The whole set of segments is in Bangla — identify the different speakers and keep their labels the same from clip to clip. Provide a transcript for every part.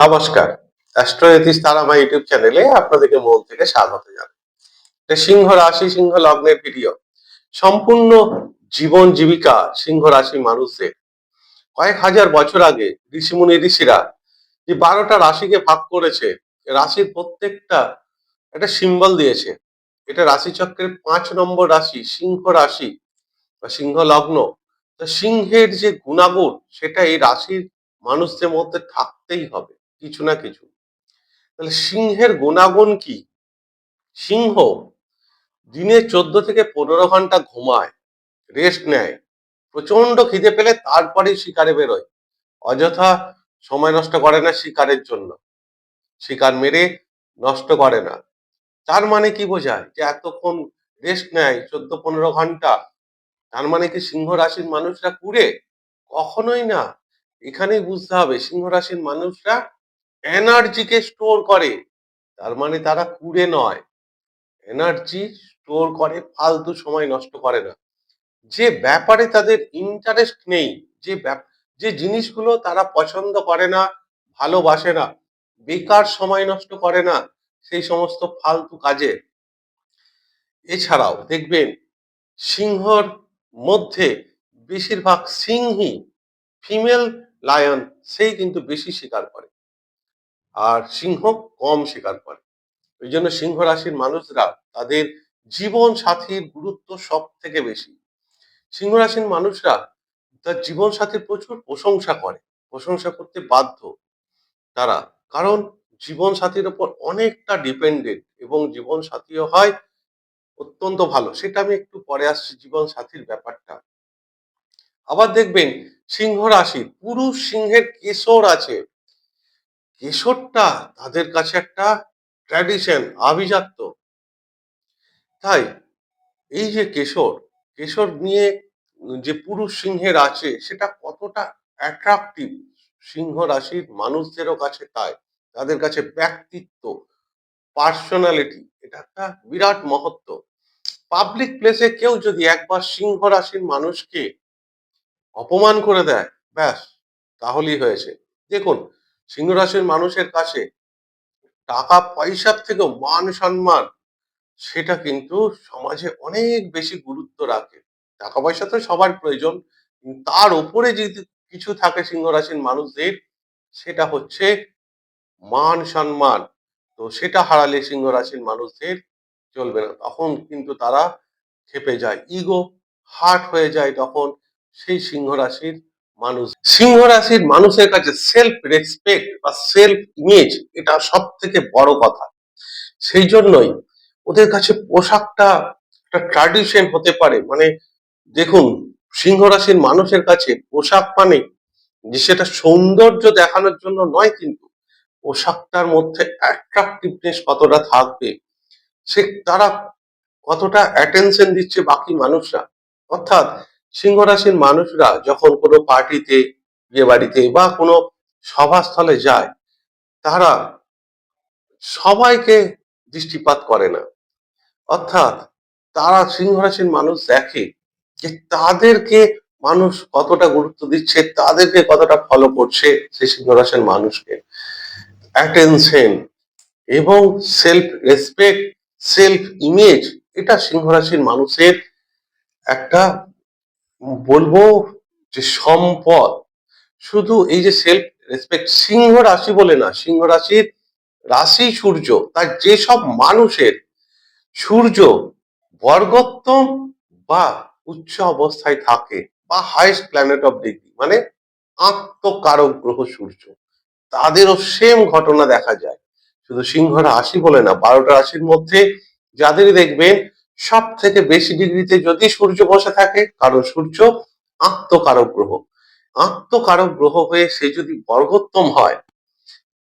Speaker 1: নমস্কার। অ্যাস্ট্রোজ্যোতিষ তারামা ইউটিউব চ্যানেলে আপনাদেরকে মন থেকে স্বাগত জানাই। এটা সিংহ রাশি সিংহ লগ্নের ভিডিও। সম্পূর্ণ জীবন জীবিকা সিংহ রাশি মানুষদের কয়েক হাজার বছর আগে ঋষিরা যে 12টা রাশিকে ভাগ করেছে, রাশির প্রত্যেকটা একটা সিম্বল দিয়েছে। এটা রাশিচক্রের 5 নম্বর রাশি সিংহ রাশি বা সিংহ লগ্ন। তো সিংহের যে গুণাগুণ সেটা এই রাশির মানুষদের মধ্যে থাকতেই হবে কিছু না কিছু। তাহলে সিংহের গুণাগুণ কি? সিংহ দিনে 14 থেকে 15 ঘন্টা ঘুমায়, রেস্ট নেয়, প্রচন্ড খিদে পেলে তারপরেই শিকারে বেরোয়, অযথা সময় নষ্ট করে না শিকারের জন্য, শিকার মেরে নষ্ট করে না। তার মানে কি বোঝায়? যে এতক্ষণ রেস্ট নেয় 14-15 ঘন্টা, তার মানে কি সিংহ রাশির মানুষরা কুঁড়ে? কখনোই না। এখানেই বুঝতে হবে সিংহ রাশির মানুষরা এনার্জিকে স্টোর করে, তার মানে তারা কুঁড়ে নয়, এনার্জি স্টোর করে, ফালতু সময় নষ্ট করে না। যে ব্যাপারে তাদের ইন্টারেস্ট নেই, যে জিনিসগুলো তারা পছন্দ করে না, ভালোবাসে না, বেকার সময় নষ্ট করে না সেই সমস্ত ফালতু কাজে। এছাড়াও দেখবেন সিংহর মধ্যে বেশিরভাগ সিংহী ফিমেল লায়ন, সেই কিন্তু বেশি শিকার করে আর সিংহ কম শিকার করে। ওই জন্য সিংহ রাশির মানুষরা তাদের জীবন সাথীর গুরুত্ব সব থেকে বেশি। সিংহ রাশির মানুষরা তার জীবন সাথীর প্রচুর প্রশংসা করে, প্রশংসা করতে বাধ্য তারা, কারণ জীবন সাথীর উপর অনেকটা ডিপেন্ডেন্ট এবং জীবন সাথীও হয় অত্যন্ত ভালো। সেটা আমি একটু পরে আসছি জীবন সাথীর ব্যাপারটা। আবার দেখবেন সিংহ রাশির পুরুষ সিংহের কেশর আছে, কেশরটা তাদের কাছে একটা ট্র্যাডিশন, আভিজাত্য। তাই এই যে কেশর, কেশর নিয়ে যে পুরুষ সিংহের আছে সেটা কতটা অ্যাট্রাকটিভ সিংহ রাশির মানুষদেরও কাছে, তাই তাদের কাছে ব্যক্তিত্ব, পার্সোনালিটি, এটা একটা বিরাট মহত্ব। পাবলিক প্লেসে কেউ যদি একবার সিংহ রাশির মানুষকে অপমান করে দেয়, ব্যাস তাহলেই হয়েছে। দেখুন, সিংহ রাশির মানুষের কাছে টাকা পয়সার থেকেও মান সম্মান, সেটা কিন্তু সমাজে অনেক বেশি গুরুত্ব রাখে। টাকা পয়সা তো সবার প্রয়োজন, তার উপরে যদি কিছু থাকে সিংহ রাশির মানুষদের, সেটা হচ্ছে মান সম্মান। তো সেটা হারালে সিংহ রাশির মানুষদের চলবে না, তখন কিন্তু তারা ক্ষেপে যায়, ইগো হার্ট হয়ে যায় তখন সেই সিংহ রাশির মানুষ। সিংহ রাশির মানুষের কাছে সেলফ রেসপেক্ট বা সেলফ ইমেজ, এটা সব থেকে বড় কথা। সেই জন্যই ওদের কাছে পোশাকটা একটা ট্র্যাডিশন হতে পারে। মানে দেখুন, সিংহ রাশির মানুষের কাছে পোশাক মানে যে সেটা সৌন্দর্য দেখানোর জন্য নয়, কিন্তু পোশাকটার মধ্যে অ্যাট্রাকটিভনেস কতটা থাকবে, সে তারা কতটা অ্যাটেনশন দিচ্ছে বাকি মানুষরা। অর্থাৎ সিংহ রাশির মানুষরা যখন কোনো পার্টিতে, বিয়ে বাড়িতে বা কোনো সভাস্থলে যায়, তারা সবাইকে দৃষ্টিপাত করে না। অর্থাৎ তারা সিংহ রাশির মানুষ দেখে যে তাদেরকে মানুষ কতটা গুরুত্ব দিচ্ছে, তাদেরকে কতটা ফলো করছে, সেই সিংহ রাশির মানুষকে অ্যাটেনশন এবং সেলফ রেসপেক্ট, সেলফ ইমেজ, এটা সিংহ রাশির মানুষের একটা, বলবো যে সম্পদ। শুধু এই যে সেলফ রেসপেক্ট, সিংহ রাশি বলে না, সিংহ রাশির রাশি সূর্য, তার যেসব মানুষের সূর্য বর্গোত্তম বা উচ্চ অবস্থায় থাকে বা হাইয়েস্ট প্ল্যানেট অফ ডিগ্রি, মানে আত্মকারক গ্রহ সূর্য, তাদেরও সেম ঘটনা দেখা যায়। শুধু সিংহ রাশি বলে না, 12টা রাশির মধ্যে যাদের দেখবেন সব থেকে বেশি ডিগ্রিতে যদি সূর্য বসে থাকে, কারণ সূর্য আত্মকারক গ্রহ, আত্মকারক গ্রহ হয়ে সে যদি বর্গোত্তম হয়,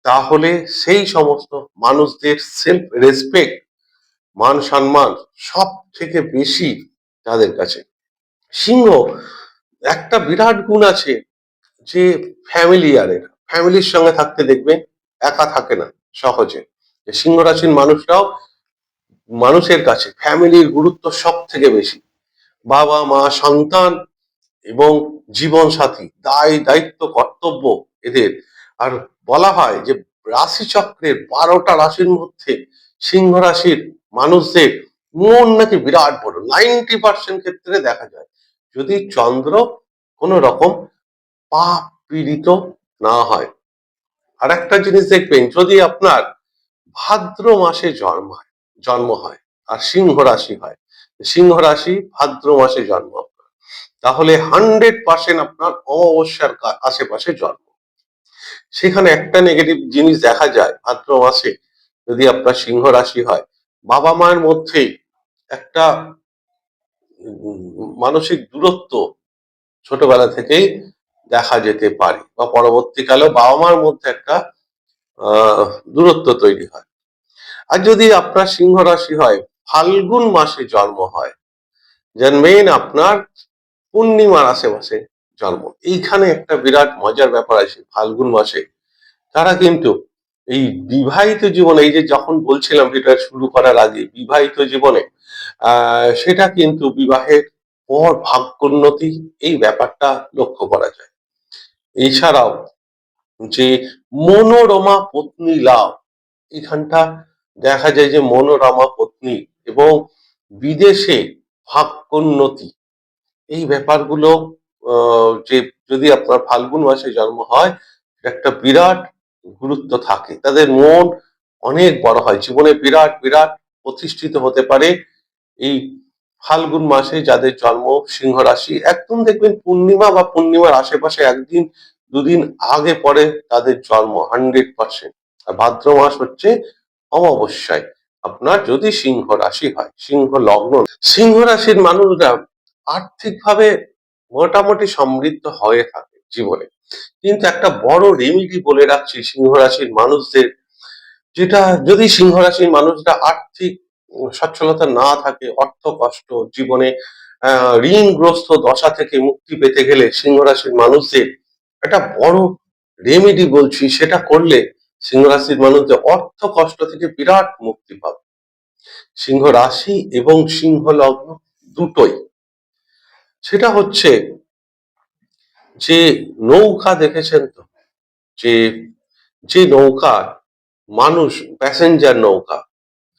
Speaker 1: তাহলে সেই সমস্ত মানুষদের সেলফ রেসপেক্ট, মান সম্মান সব থেকে বেশি তাদের কাছে। সিংহ একটা বিরাট গুণ আছে যে ফ্যামিলিয়ারের, ফ্যামিলির সঙ্গে থাকতে দেখবেন একা থাকে না সহজে। সিংহ রাশির মানুষরাও, মানুষের কাছে ফ্যামিলির গুরুত্ব সব থেকে বেশি। বাবা মা সন্তান এবং জীবন সাথী, দায় দায়িত্ব কর্তব্য এদের। আর বলা হয় যে রাশিচক্রের 12টা রাশির মধ্যে সিংহ রাশির মানুষদের মন নাকি বিরাট বড়, 90% ক্ষেত্রে দেখা যায়, যদি চন্দ্র কোন রকম পাপ পীড়িত না হয়। আর একটা জিনিস দেখবেন, যদি আপনার ভাদ্র মাসে জন্ম হয় আর সিংহ রাশি হয়, সিংহ রাশি ভাদ্র মাসে জন্ম, তাহলে 100% আপনার অমাবস্যার আশেপাশে জন্ম। সেখানে একটা নেগেটিভ জিনিস দেখা যায়, ভাদ্র মাসে যদি আপনার সিংহ রাশি হয়, বাবা মায়ের মধ্যে একটা মানসিক দূরত্ব ছোটবেলা থেকেই দেখা যেতে পারে, বা পরবর্তীকালেও বাবা মার মধ্যে একটা দূরত্ব তৈরি হয়। আর যদি আপনার সিংহ রাশি হয়, ফাল্গুন মাসে জন্ম হয়, যেন মেইন আপনার পূর্ণিমার আশেপাশে জন্ম, এইখানে একটা বিরাট মজার ব্যাপার আছে। ফাল্গুন মাসে তারা কিন্তু এই বিবাহিত জীবনে, এই যে যখন বলছিলাম এটা শুরু করার আগে, বিবাহিত জীবনে সেটা কিন্তু বিবাহের পর ভাগ্যোন্নতি, এই ব্যাপারটা লক্ষ্য করা যায়। এছাড়াও যে মনোরমা পত্নী লাভ, এখানটা দেখা যায় যে মনোরমা পত্নী এবং বিদেশে ভাগ্যোন্নতি, এই ব্যাপারগুলো যে যদি আপনার ফাল্গুন মাসে জন্ম হয়, একটা বিরাট গুরুত্ব থাকে, তাদের মন অনেক বড় হয়, জীবনে বিরাট বিরাট প্রতিষ্ঠিত হতে পারে। এই ফাল্গুন মাসে যাদের জন্ম সিংহ রাশি, একদম দেখবেন পূর্ণিমা বা পূর্ণিমার আশেপাশে একদিন দুদিন আগে পরে তাদের জন্ম 100%। আর ভাদ্র মাস হচ্ছে অমাবস্যায় আপনার যদি সিংহ রাশি হয়, সিংহ লগ্ন। সিংহ রাশির মানুষরা আর্থিকভাবে মোটামুটি সমৃদ্ধ হয়ে থাকে জীবনে, কিন্তু একটা বড় রেমিডি বলে রাখছি সিংহ রাশির মানুষদের, যেটা যদি সিংহ রাশির মানুষরা আর্থিক সচ্ছলতা না থাকে, অর্থ কষ্ট জীবনে ঋণগ্রস্ত দশা থেকে মুক্তি পেতে গেলে সিংহ রাশির মানুষদের একটা বড় রেমিডি বলছি, সেটা করলে সিংহ রাশির মানুষদের অর্থ কষ্ট থেকে বিরাট মুক্তি পাবে। সিংহ রাশি এবং সিংহ লগ্ন দুটোই, সেটা হচ্ছে যে নৌকা দেখেছেন তো, যে যে নৌকা মানুষ, প্যাসেঞ্জার নৌকা,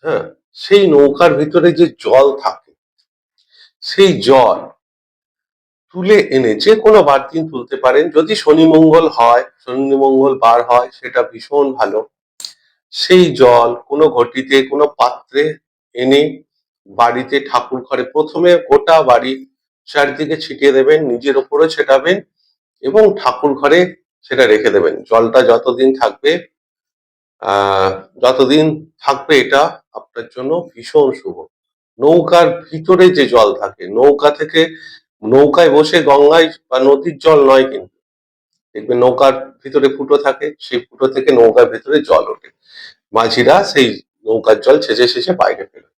Speaker 1: হ্যাঁ, সেই নৌকার ভিতরে যে জল থাকে, সেই জল তুলে এনে যে কোনো বার দিন তুলতে পারেন, যদি শনি মঙ্গল হয়, শনি মঙ্গল বার হয়, সেটা ভীষণ ভালো। সেই জল কোনো ঘটিতে কোনো পাত্রে এনে বাড়িতে ঠাকুর ঘরে প্রথমে গোটা বাড়ি চারিদিকে ছিটিয়ে দেবেন, নিজের ওপরে ছেটাবেন এবং ঠাকুর ঘরে সেটা রেখে দেবেন। জলটা যতদিন থাকবে যতদিন থাকবে এটা আপনার জন্য ভীষণ শুভ। নৌকার ভিতরে যে জল থাকে, নৌকা থেকে, নৌকায় বসে গঙ্গায় বা নদীর জল নয়, কিন্তু দেখবেন নৌকার ভিতরে ফুটো থাকে, সেই ফুটো থেকে নৌকার ভিতরে জল ওঠে, মাঝিরা সেই নৌকার জল ছেঁচে ছেঁচে বাইরে ফেলে,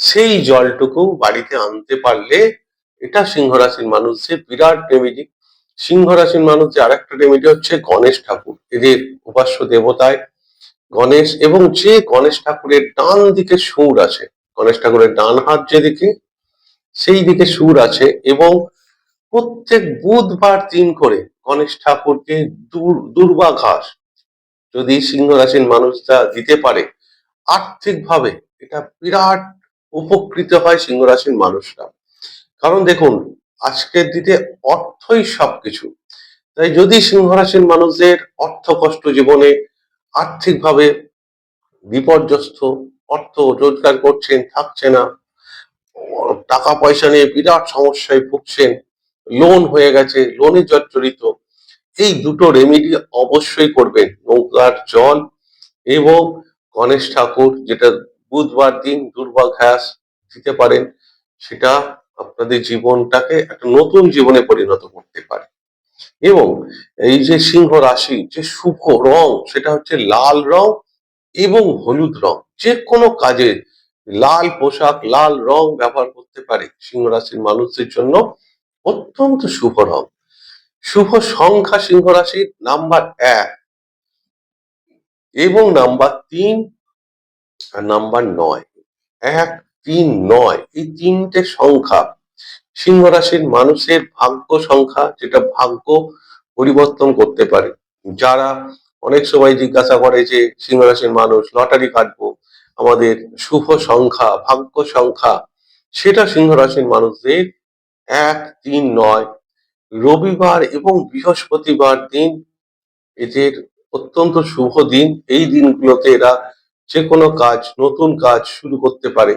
Speaker 1: সেই জলটুকু বাড়িতে আনতে পারলে এটা সিংহ রাশির মানুষদের বিরাট রেমেডি। সিংহ রাশির মানুষদের আরেকটা রেমেডি হচ্ছে গণেশ ঠাকুর, এদের উপাস্য দেবতায় গণেশ, এবং যে গণেশ ঠাকুরের ডান দিকে সুর আছে, গণেশ ঠাকুরের ডান হাত যেদিকে সেই দিকে সুর আছে, এবং প্রত্যেক বুধবার দিন করে গণেশ ঠাকুরকে দুর্বা ঘাস যদি সিংহ রাশির মানুষরা দিতে পারে, আর্থিকভাবে এটা বিরাট উপকৃত হয় সিংহ রাশির মানুষরা। কারণ দেখুন, আজকের দিনে অর্থই সবকিছু, তাই যদি সিংহ রাশির মানুষদের অর্থ কষ্ট, জীবনে আর্থিকভাবে বিপর্যস্ত, অর্থ রোজগার করছেন থাকছে না, টাকা পয়সা নিয়ে বিরাট সমস্যায় ভুগছেন, লোন হয়ে গেছে, লোনে জর্জরিত, এই দুটো রেমেডি অবশ্যই করবেন, নৌকার জল এবং গণেশ ঠাকুর, যেটা বুধবার দিন দুর্বা ঘাস দিতে পারেন, সেটা আপনাদের জীবনটাকে একটা নতুন জীবনে পরিণত করতে পারে। এবং এই যে সিংহ রাশি যে শুভ রং, সেটা হচ্ছে লাল রং এবং হলুদ রং। যে কোনো কাজে লাল পোশাক, লাল রং ব্যবহার করতে পারে সিংহ রাশির মানুষদের জন্য অত্যন্ত শুভ রং। শুভ সংখ্যা সিংহ রাশির নাম্বার 1 এবং নাম্বার 3 আর নাম্বার 9। 1, 3, 9 এই তিনটে সংখ্যা সিংহ রাশির মানুষের ভাগ্য সংখ্যা, যেটা ভাগ্য পরিবর্তন করতে পারে। যারা অনেক সময় জিজ্ঞাসা করে যে সিংহ রাশির মানুষ লটারি কাটবো, আমাদের শুভ সংখ্যা, ভাগ্য সংখ্যা, সেটা সিংহ রাশির মানুষদের 1, 3, 9, রবিবার এবং বৃহস্পতিবার দিন এদের অত্যন্ত শুভ দিন। এই দিনগুলোতে এরা যে কোনো কাজ, নতুন কাজ শুরু করতে পারে।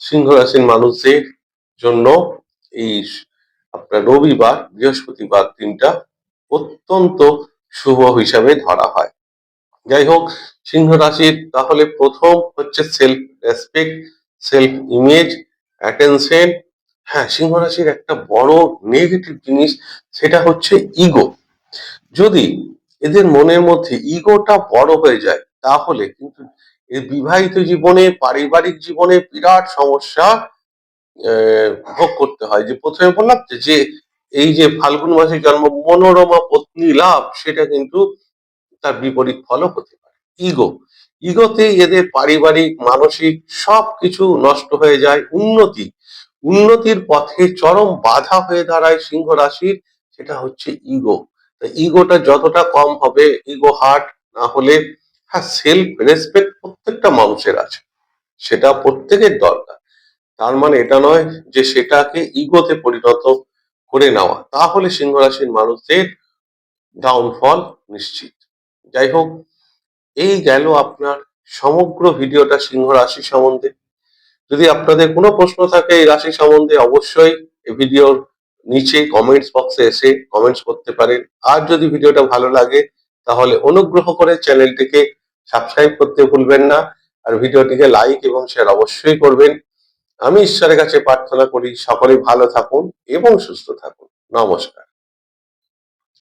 Speaker 1: সিংহ রাশির মানুষদের জন্য এই আপনার রবিবার, বৃহস্পতিবার দিনটা অত্যন্ত শুভ হিসাবে ধরা হয়। যাই হোক, সিংহ রাশির তাহলে প্রথম হচ্ছে self respect, self image, attention. হ্যাঁ, সিংহ রাশির একটা বড় নেগেটিভ জিনিস, সেটা হচ্ছে ইগো। যদি এদের মনের মধ্যে ইগোটা বড় হয়ে যায় তাহলে কিন্তু এর বিবাহিত জীবনে, পারিবারিক জীবনে বিরাট সমস্যা ভোগ করতে হয়। যে প্রথমে বললাম যে এই যে ফাল্গুন মাসে জন্ম, মনোরমা পত্নী লাভ, সেটা কিন্তু তার বিপরীত ফলও হতে পারে। ইগো, ইগোতেই এদের পারিবারিক, মানসিক সবকিছু নষ্ট হয়ে যায়। উন্নতির পথে চরম বাধা হয়ে দাঁড়ায় সিংহ রাশির, সেটা হচ্ছে ইগো। ইগোটা যতটা কম হবে, ইগো হার্ট না হলে, হ্যাঁ, সেলফ রেসপেক্ট প্রত্যেকটা মানুষের আছে, সেটা প্রত্যেকের দরকার। তার মানে এটা নয় যে সেটাকে ইগোতে পরিণত করে নেওয়া, তাহলে সিংহ রাশির মানুষদের ডাউনফল নিশ্চিত। যাই হোক, এই গেল আপনার সমগ্র ভিডিওটা সিংহ রাশি সম্বন্ধে। যদি আপনাদের কোনো প্রশ্ন থাকে এই রাশি সম্বন্ধে, অবশ্যই এই ভিডিওর নিচে কমেন্টস বক্সে এসে কমেন্টস করতে পারেন। আর যদি ভিডিওটা ভালো লাগে তাহলে অনুগ্রহ করে চ্যানেলটিকে সাবস্ক্রাইব করতে ভুলবেন না, আর ভিডিওটিকে লাইক এবং শেয়ার অবশ্যই করবেন। আমি ঈশ্বরের কাছে প্রার্থনা করি সকলে ভালো থাকুন এবং সুস্থ থাকুন। নমস্কার।